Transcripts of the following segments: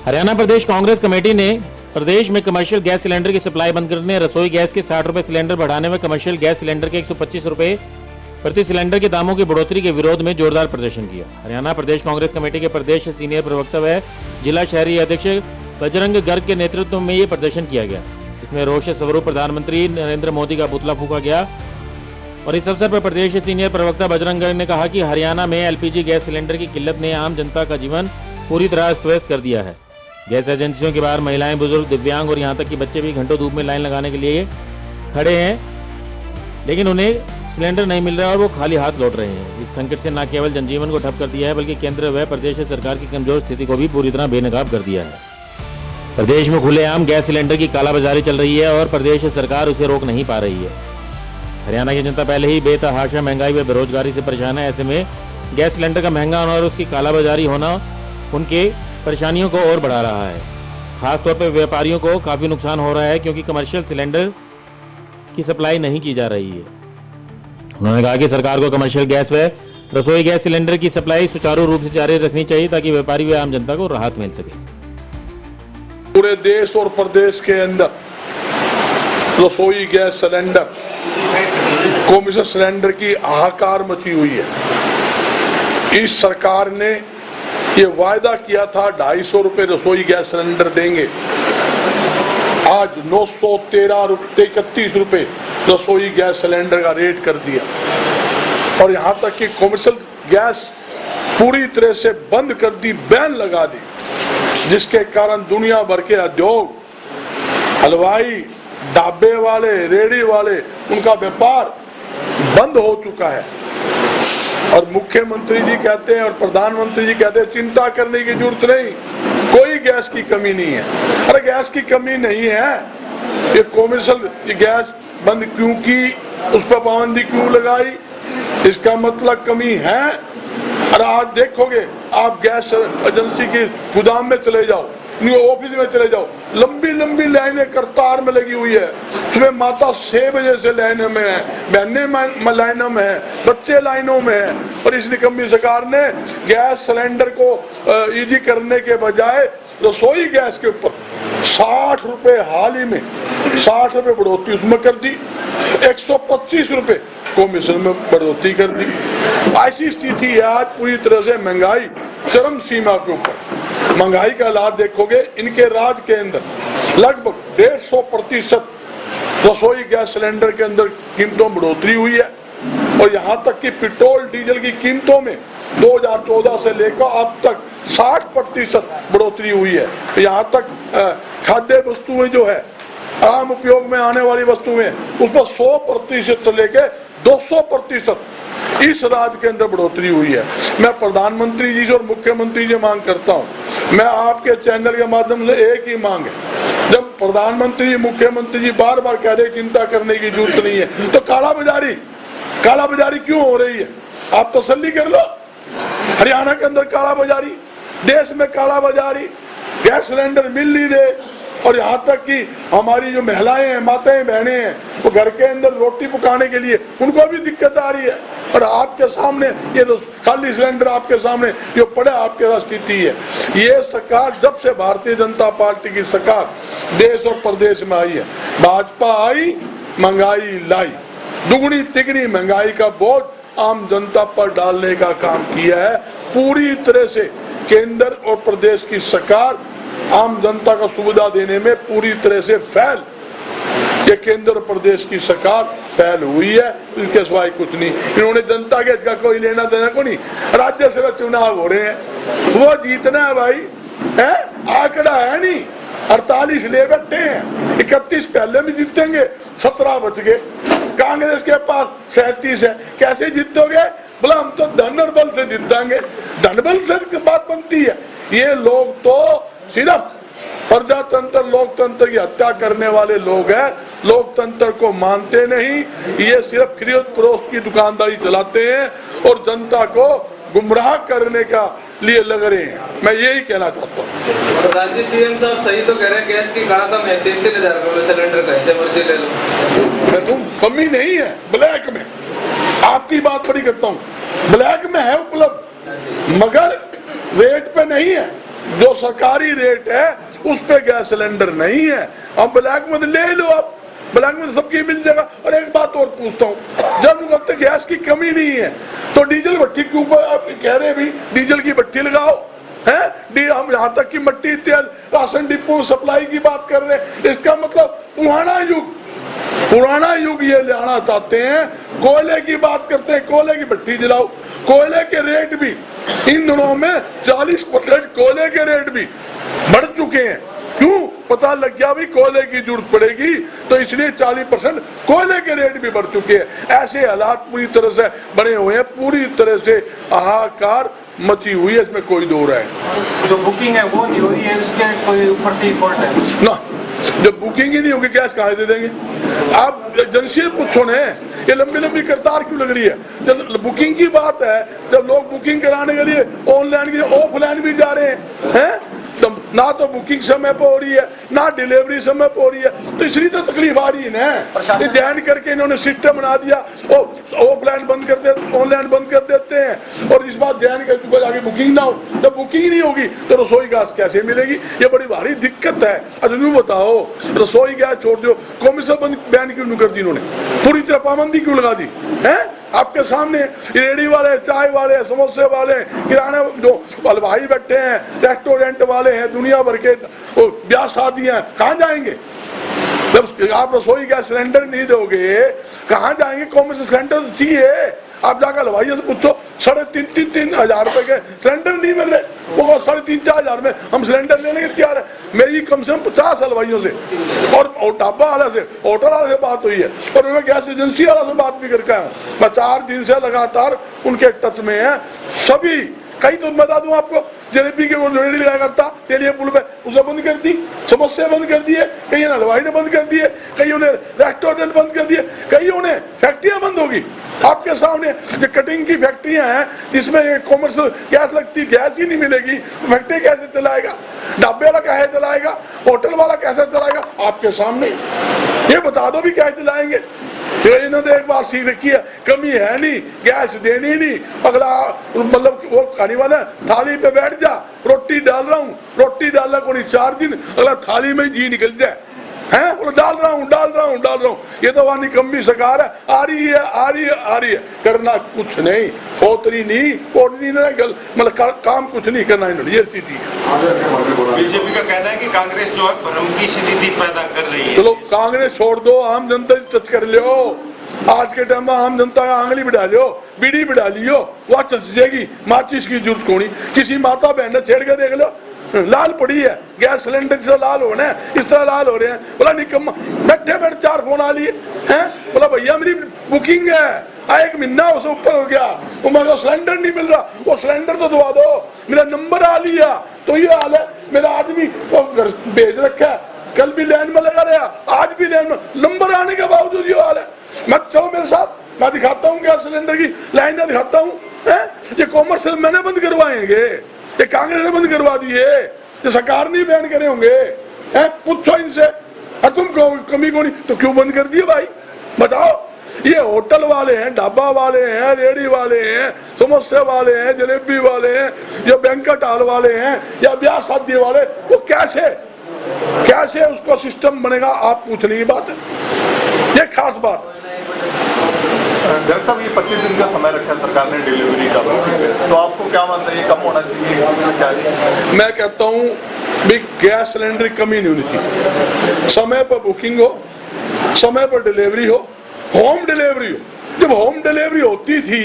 हरियाणा प्रदेश Congress committee ने प्रदेश में commercial gas cylinder की सप्लाई बंद करने, रसोई गैस के 60 रुपए सिलेंडर बढ़ाने व कमर्शियल गैस सिलेंडर के 125 रुपए प्रति सिलेंडर के दामों की बढ़ोतरी के विरोध में जोरदार प्रदर्शन किया। हरियाणा प्रदेश कांग्रेस कमेटी के प्रदेश सीनियर प्रवक्ता व जिला शहरी अध्यक्ष बजरंग गर्ग के नेतृत्व में ये प्रदर्शन किया गया। इसमें रोष स्वरूप प्रधानमंत्री नरेंद्र मोदी का पुतला फूंका गया और इस अवसर पर प्रदेश सीनियर प्रवक्ता बजरंग गर्ग ने कहा कि हरियाणा में एलपीजी गैस सिलेंडर की किल्लत ने आम जनता का जीवन पूरी तरह अस्त व्यस्त कर दिया है। गैस एजेंसियों के बाहर महिलाएं, बुजुर्ग, दिव्यांग और यहां तक कि बच्चे भी घंटों धूप में लाइन लगाने के लिए खड़े हैं, लेकिन उन्हें सिलेंडर नहीं मिल रहा और वो खाली हाथ लौट रहे हैं। इस संकट से न केवल जनजीवन को ठप कर दिया है बल्कि केंद्र व प्रदेश सरकार की कमजोर स्थिति को भी पूरी तरह बेनकाब कर दिया है। प्रदेश में खुलेआम गैस सिलेंडर की कालाबाजारी चल रही है और प्रदेश सरकार उसे रोक नहीं पा रही है। हरियाणा की जनता पहले ही बेतहाशा महंगाई व बेरोजगारी से परेशान है। ऐसे में गैस सिलेंडर का महंगा होना और उसकी कालाबाजारी होना उनके परेशानियों को और बढ़ा रहा है। खासतौर पर व्यापारियों को काफी नुकसान हो रहा है क्योंकि कमर्शियल सिलेंडर की सप्लाई नहीं की जा रही है। उन्होंने कहा कि सरकार को कमर्शियल गैस व रसोई गैस सिलेंडर की सप्लाई सुचारू रूप से जारी रखनी चाहिए ताकि व्यापारी व आम जनता को राहत मिल सके। पूरे देश और प्रदेश के अंदर रसोई गैस सिलेंडर, कमर्शियल सिलेंडर की हाहाकार मची हुई है। इस सरकार ने ये वायदा किया था 250 रुपए रसोई गैस सिलेंडर देंगे, आज 913.31 रुपए रसोई गैस सिलेंडर का रेट कर दिया और यहाँ तक कि कमर्शियल गैस पूरी तरह से बंद कर दी, बैन लगा दी, जिसके कारण दुनिया भर के उद्योग, हलवाई, ढाबे वाले, रेडी वाले, उनका व्यापार बंद हो चुका है। और मुख्यमंत्री जी कहते हैं और प्रधानमंत्री जी कहते हैं चिंता करने की जरूरत नहीं, कोई गैस की कमी नहीं है। अरे गैस की कमी नहीं है, ये कमर्शियल गैस बंद क्यों की, उस पर पाबंदी क्यों लगाई, इसका मतलब कमी है। और आज देखोगे आप गैस एजेंसी के गोदाम में चले जाओ, ऑफिस में चले जाओ, लंबी लंबी लाइनें कतार में लगी हुई है। सुबह माता 6 बजे से लाइनों में है, बहनें लाइनों में है, बच्चे लाइनों में है। और इस निकम्मी सरकार ने गैस सिलेंडर को इजी करने के बजाय रसोई गैस के ऊपर 60 रुपए हाल ही में 60 रुपए बढ़ोतरी उसमें कर दी, 125 रुपए कमीशन में बढ़ोतरी कर दी। ऐसी स्थिति है आज पूरी तरह से महंगाई चरम सीमा के ऊपर। महंगाई का लाभ देखोगे, इनके राज के अंदर लगभग 150% रसोई गैस सिलेंडर के अंदर कीमतों में बढ़ोतरी हुई है। और यहाँ तक कि पेट्रोल डीजल की कीमतों में 2014 से लेकर अब तक 60% बढ़ोतरी हुई है। यहाँ तक खाद्य वस्तुएं जो है, आम उपयोग में आने वाली वस्तुएं, उस पर 100% से लेकर 200% इस राज्य के अंदर बढ़ोतरी हुई है। मैं प्रधानमंत्री जी से और मुख्यमंत्री जी मांग करता हूं, मैं आपके चैनल के माध्यम से एक ही मांग है, जब प्रधानमंत्री जी, मुख्यमंत्री जी बार बार कह रहे चिंता करने की जरूरत नहीं है, तो कालाबाजारी क्यों हो रही है? आप तसल्ली कर लो। हरियाणा के अंदर कालाबाजारी, देश में कालाबाजारी, गैस सिलेंडर मिल नहीं रहे। और यहाँ तक कि हमारी जो महिलाएं हैं, माताएं, बहनें हैं, वो घर के अंदर रोटी पकाने के लिए उनको भी दिक्कत आ रही है। और आपके सामने ये तो खाली सिलेंडर आपके सामने जो पड़े, आपके पास स्थिति है। ये सरकार जब से भारतीय जनता पार्टी की सरकार देश और प्रदेश में आई है, भाजपा आई, महंगाई लाई, दुगनी तिगनी महंगाई का बोझ आम जनता पर डालने का काम किया है। पूरी तरह से केंद्र और प्रदेश की सरकार आम जनता को सुविधा देने में पूरी तरह से फेल, ये केंद्र और प्रदेश की सरकार फेल हुई है, इसके सिवाय कुछ नहीं। इन्होंने जनता के का कोई लेना देना को नहीं। राज्य सभा चुनाव हो रहे हैं, वो जीतना है भाई, है आंकड़ा है नहीं, 48 ले बैठे हैं, 31 पहले में जीतेंगे, 17 बच गए। कांग्रेस के पास 37 है, कैसे जीतोगे? बोला हम तो धन और बल से जीतेंगे। धन बल से बात बनती है। ये लोग तो सिर्फ प्रजातंत्र, लोकतंत्र की हत्या करने वाले लोग हैं, लोकतंत्र को मानते नहीं। ये सिर्फ खरीद फरोख्त की दुकानदारी चलाते हैं और जनता को गुमराह करने का लिए लग रहे हैं। मैं यही कहना चाहता हूँ। प्रधान जी, सीएम साहब सही तो कह रहे हैं, गैस की कहा था मैं 3,000 रुपए सिलेंडर कैसे मर्जी ले लो। कमी नहीं है, ब्लैक में आपकी बात बड़ी करता हूँ, ब्लैक में है उपलब्ध, मगर रेट पे नहीं है। जो सरकारी रेट है उस पे गैस सिलेंडर नहीं है। हम ब्लैक में ले लो, आप ब्लैक में सबकी मिल जाएगा। और एक बात और पूछता हूँ, जब वक्त गैस की कमी नहीं है तो डीजल भट्टी के ऊपर आप कह रहे हैं भी डीजल की भट्टी लगाओ है। हम यहाँ तक की मट्टी तेल राशन डिपो सप्लाई की बात कर रहे हैं। इसका मतलब पुराना युग ये लाना चाहते हैं। कोयले की बात करते हैं, कोयले की भट्टी जलाओ। कोयले के रेट भी इन दिनों में 40% कोयले के रेट भी बढ़ चुके हैं। क्यों? पता लग गया भी कोयले की जरूरत पड़ेगी, तो इसलिए 40% कोयले के रेट भी बढ़ चुके हैं। ऐसे हालात पूरी तरह से बने हुए हैं, पूरी तरह से हाहाकार मची हुई है, इसमें कोई दो राय जो बुकिंग है वो नहीं हो रही है, उसके कोई ऊपर से फॉल्ट है ना। जब बुकिंग ही नहीं होगी गैस कहाँ दे देंगे? आप एजेंसी पूछो ने, ये लंबी लंबी कतार क्यों लग रही है? जब बुकिंग की बात है, जब लोग बुकिंग कराने के लिए ऑनलाइन की ऑफलाइन भी जा रहे हैं, तो ना तो बुकिंग समय पर हो रही है ना डिलीवरी समय पर हो रही है, तो इसलिए तो तकलीफ आ रही है ना। ये जान करके इन्होंने सिस्टम बना दिया, ऑफलाइन बंद कर देते, ऑनलाइन बंद कर देते हैं, और इस बात जान करके आगे बुकिंग ना हो। जब बुकिंग नहीं होगी तो रसोई गैस कैसे मिलेगी? ये बड़ी भारी दिक्कत है। अच्छा यूँ बताओ, रसोई गैस छोड़ दो, कॉमर्शियल बैन क्यों नहीं कर दी इन्होंने? पूरी तरह पाबंदी क्यों लगा दी है? आपके सामने रेडी वाले, चाय वाले, समोसे वाले, किराने जो हलवाई बैठे हैं, रेस्टोरेंट वाले हैं, दुनिया भर के ब्याह शादियां, कहाँ जाएंगे? जब आप रसोई गैस सिलेंडर नहीं दोगे कहाँ जाएंगे? कॉमर्शियल सिलेंडर तो चाहिए। आप जाकर हलवाइयों से पूछो, 3,500 रुपए के सिलेंडर नहीं मिल रहे, वो 3,500-4,000 में हम सिलेंडर लेने के तैयार है। मेरी कम से कम 50 हलवाइयों से और ढाबा वाले से, होटल वाले से बात हुई है, और मैं गैस एजेंसी वाला से बात भी करके आया हूँ। मैं 4 दिन से लगातार उनके टच में है सभी। कई तो बता दूं आपको, जलेबी के वो रेडी लगाया करता तेलिया पुल पे, उसे बंद कर दी, समोसे बंद कर दिए, कई हलवाई ने बंद कर दिए, कई उन्हें रेस्टोरेंट बंद कर दिए, कई उन्हें फैक्ट्रियां बंद होगी। आपके सामने ये कटिंग की फैक्ट्रियां हैं जिसमें ये कॉमर्शियल गैस लगती, गैस ही नहीं मिलेगी, फैक्ट्री कैसे चलाएगा? ढाबे वाला कैसे चलाएगा? होटल वाला कैसे चलाएगा? आपके सामने ये बता दो भी कैसे चलाएंगे? इन्होंने एक बार सीख रखी है, कमी है नहीं, गैस देनी नहीं। अगला मतलब वो खाने वाला थाली पे बैठ जा, रोटी डाल रहा हूँ, रोटी डालना को नहीं 4 दिन, अगला थाली में जी निकल जाए हैं, वो डाल रहा हूँ। ये तो वहाँ निकम्मी सरकार है, आ रही है, करना कुछ नहीं, पोतरी नहीं, पोटनी नहीं, मतलब काम कुछ नहीं करना इन्होंने, ये स्थिति है। बीजेपी का कहना है कि कांग्रेस जो है भ्रम की स्थिति पैदा कर रही है। चलो कांग्रेस छोड़ दो, आम जनता टच कर लो। आज के टाइम में आम जनता का आंगली बढ़ा लो, बीड़ी बढ़ा लियो, वह चस जाएगी। माचिस की जरूरत कोनी, किसी माता बहन ने छेड़ के देख लो, लाल पड़ी है गैस सिलेंडर, जिस लाल हो रहे हैं इस तरह लाल हो रहे हैं। बोला निकम्मा, बैठे 4 फोन आ लिए हैं, बोला भैया मेरी बुकिंग है, 1 महीना उसे ऊपर हो गया, वो मेरे को सिलेंडर नहीं मिल रहा, वो सिलेंडर तो दबा दो, मेरा नंबर आ लिया। तो ये हाल है, मेरा आदमी घर भेज रखा है, कल भी लाइन में लगा रहा, आज भी लाइन में, नंबर आने के बावजूद ये हाल है। मैं चलो मेरे साथ, मैं दिखाता हूँ गैस सिलेंडर की लाइन दिखाता हूँ। ये कॉमर्शियल मैंने बंद करवाएंगे, ये कांग्रेस ने बंद करवा दिए, ये सरकार नहीं बैन करे होंगे। पूछो इनसे, और तुम कमी को नहीं तो क्यों बंद कर दिए भाई? बताओ। ये होटल वाले हैं, ढाबा वाले हैं, रेडी वाले हैं, समोसे वाले हैं, जलेबी वाले हैं, या बैंकेट हॉल वाले हैं, या ब्याह शादी वाले, वो कैसे उसका सिस्टम बनेगा? आप पूछने की बात है, ये खास बात। डॉक्टर साहब, ये 25 दिन का समय रखा है सरकार ने डिलीवरी का, तो आपको क्या मानते हैं ये कम होना चाहिए क्या? मैं कहता हूँ भी गैस सिलेंडर की कमी नहीं होनी चाहिए, समय पर बुकिंग हो, समय पर डिलीवरी हो, होम डिलीवरी हो। जब होम डिलीवरी होती थी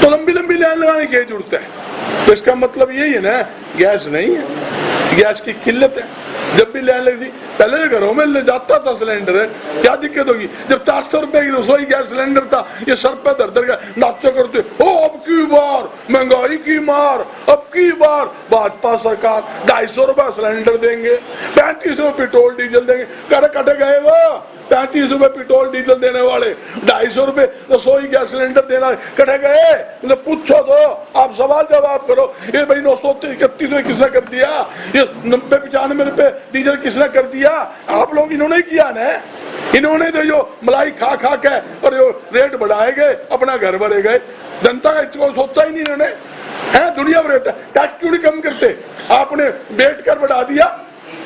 तो लंबी लाइन लगाने की जरूरत है, तो इसका मतलब यही है ना, गैस नहीं है, गैस की किल्लत है। जब भी लाइन लगती, पहले घरों में ले जाता था सिलेंडर, क्या दिक्कत होगी? जब 400 रुपए की रसोई गैस सिलेंडर था, ये सर पे दर का नाचो करते, ओ अब की बार महंगाई की मार, अब की बार भाजपा सरकार 250 रुपए सिलेंडर देंगे, 35 रुपए पेट्रोल डीजल देंगे। कटे गए वो 35 रुपए पेट्रोल डीजल देने वाले, 250 रुपए रसोई गैस सिलेंडर देना, कटे गए? मतलब पूछो तो, आप सवाल जवाब करो। ये भाई 931 रुपए किसने कर दिया? ये 90-95 रुपए डीजल किसने कर दिया? आप लोग, इन्होंने किया ना। इन्होंने तो जो मलाई खा के और जो रेट बढ़ाए गए, अपना घर भरे गए, जनता का इतना सोचा ही नहीं इन्होंने। है दुनिया में रेट है, टैक्स क्यों नहीं कम करते? आपने बैठ कर बढ़ा दिया,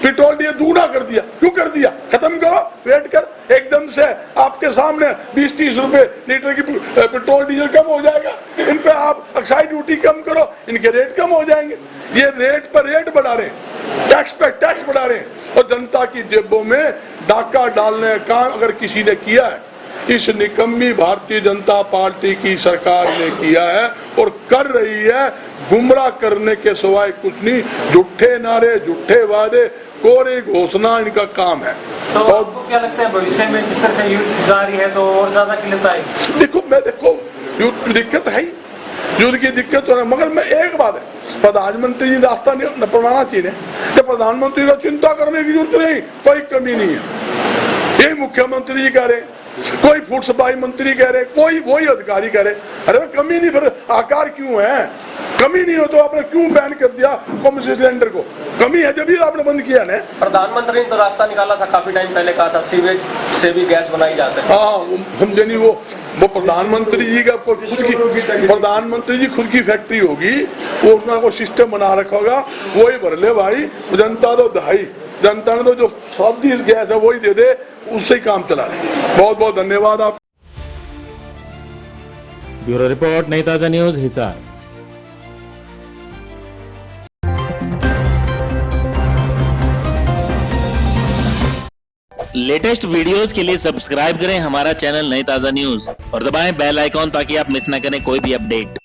पेट्रोल डीजल दूना कर दिया, क्यों कर दिया? खत्म करो रेट कर, एकदम से आपके सामने 20-30 रुपए लीटर की पेट्रोल डीजल कम हो जाएगा। इन पे आप एक्साइज ड्यूटी कम करो, इनके रेट कम हो जाएंगे। ये रेट पर रेट बढ़ा रहे हैं, टैक्स पे टैक्स बढ़ा रहे हैं और जनता की जेबों में डाका डालने का काम अगर किसी ने किया है, इस निकम्मी भारतीय जनता पार्टी की सरकार ने किया है और कर रही है। गुमराह करने के सिवाय कुछ नहीं, झूठे नारे, झूठे वादे, कोरे घोषणा इनका काम है। तो आपको क्या लगता है भविष्य में जिस तरह से युद्ध जारी है तो और ज्यादा किल्लत आएगी? देखो युद्ध दिक्कत है ही, युद्ध की दिक्कत तो है, मगर मैं एक बात है, प्रधानमंत्री जी रास्ता नहीं अपनाना चाहिए। जब प्रधानमंत्री को चिंता करने की जरूरत नहीं, कोई कमी नहीं है। ये मुख्यमंत्री जी कह रहे, कोई फूड सप्लाई मंत्री कह रहे, कोई वही अधिकारी कह रहे, अरे कमी नहीं, फिर आकार क्यों है? कमी नहीं हो तो आपने क्यों बैन कर दिया कमर्शियल सिलेंडर को? कमी है जब आपने बंद किया ना। प्रधानमंत्री ने तो रास्ता निकाला था, काफी टाइम पहले कहा था सीवेज से भी गैस बनाई जा सकती है। हाँ, समझे नहीं, वो प्रधानमंत्री जी का खुद की, प्रधानमंत्री जी खुद की फैक्ट्री होगी, वो उसका कोई सिस्टम बना रखा होगा, वही भर ले भाई। जनता तो दहाई, जनता ने तो जो सब्जी गैस है वही दे दे, उससे ही काम चला रहे। बहुत बहुत धन्यवाद आप। ब्यूरो रिपोर्ट, नई ताजा न्यूज, हिसार। लेटेस्ट वीडियोस के लिए सब्सक्राइब करें हमारा चैनल नई ताजा न्यूज और दबाएं बेल आइकॉन ताकि आप मिस ना करें कोई भी अपडेट।